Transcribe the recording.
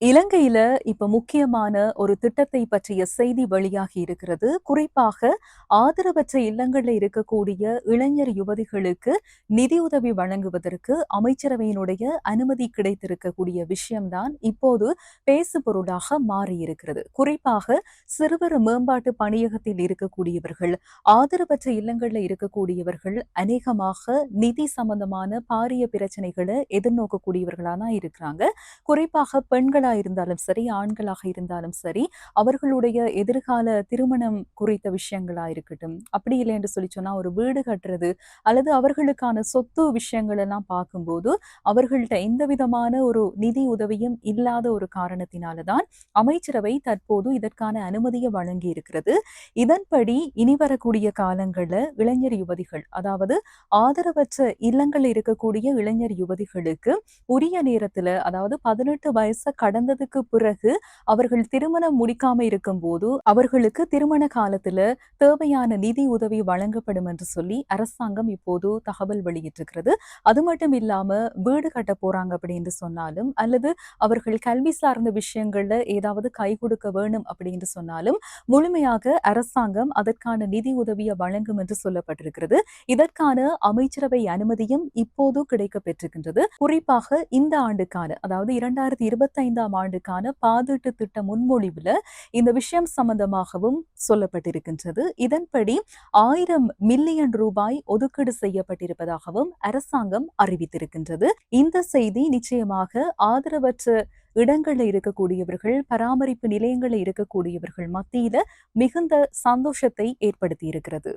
இலங்கையில இப்ப முக்கியமான ஒரு திட்டத்தை பற்றிய செய்தி வெளியாகி இருக்கிறது. குறிப்பாக ஆதரவற்ற இல்லங்கள்ல இருக்கக்கூடிய இளைஞர் யுவதிகளுக்கு நிதியுதவி வழங்குவதற்கு அமைச்சரவையினுடைய அனுமதி கிடைத்திருக்கக்கூடிய விஷயம்தான் இப்போது பேசு பொருளாக மாறியிருக்கிறது. குறிப்பாக சிறுவர் மேம்பாட்டு பணியகத்தில் இருக்கக்கூடியவர்கள், ஆதரவற்ற இல்லங்கள்ல இருக்கக்கூடியவர்கள் அநேகமாக நிதி சம்பந்தமான பாரிய பிரச்சனைகளை எதிர்நோக்கக்கூடியவர்களா தான் இருக்கிறாங்க. குறிப்பாக பெண்களா இருந்தாலும் சரி, ஆண்களாக இருந்தாலும் சரி, அவர்களுடைய எதிர்கால திருமணம் குறித்த விஷயங்களா இருக்கட்டும், அப்படி இல்லை என்று சொல்லி சொன்னா ஒரு வீடு கட்டுறது அல்லது அவர்களுக்கான சொத்து விஷயங்கள் எல்லாம் பார்க்கும்போது அவர்கள்ட்ட எந்த விதமான ஒரு நிதி உதவியும் இல்லாத ஒரு காரணத்தினாலதான் அமைச்சரவை தற்போது இதற்கான அனுமதியை வழங்கி இருக்கிறது. இதன்படி இனி வரக்கூடிய காலங்கள்ல இளைஞர் யுவதிகள், அதாவது ஆதரவற்ற இல்லங்கள் இருக்கக்கூடிய இளைஞர் யுவதிகளுக்கு உரிய நேரத்துல, அதாவது 18 வயசை கடந்ததுக்கு பிறகு அவர்கள் திருமணம் முடிக்காம இருக்கும்போது அவர்களுக்கு திருமண காலத்துல தேவையான நிதி உதவி வழங்கப்படும் என்று சொல்லி அரசாங்கம் இப்போது தகவல் வெளியிட்டிருக்கிறது. அது மட்டும் இல்லாம வீடு கட்ட போறாங்க அப்படின்னு சொன்னாலும், அல்லது அவர்கள் கல்வி சார்ந்த விஷயங்கள்ல ஏதாவது கை கொடுக்க வேணும் அப்படின்னு சொன்னாலும் முழுமையாக அரசாங்கம் அதற்கான நிதி உதவியை வழங்கும் என்று சொல்லப்பட்டிருக்கிறது. இதற்கான அமைச்சரவை அனுமதியும் இப்போது கிடைக்க பெற்றிருக்கின்றது. குறிப்பாக இந்த ஆண்டுக்கான, அதாவது 2025ஆம் ஆண்டுக்கான பாதீட்டு திட்ட முன்மொழிவுல இந்த விஷயம் சம்பந்தமாகவும் சொல்லப்பட்டிருக்கின்றது. இதன்படி 1000 மில்லியன் ரூபாய் ஒதுக்கீடு செய்யப்பட்டிருப்பதாகவும் அரசாங்கம் அறிவித்திருக்கின்றது. இந்த செய்தி நிச்சயமாக ஆதரவற்ற இடங்கள்ல இருக்கக்கூடியவர்கள், பராமரிப்பு நிலையங்கள்ல இருக்கக்கூடியவர்கள் மத்தியில மிகுந்த சந்தோஷத்தை ஏற்படுத்தி இருக்கிறது.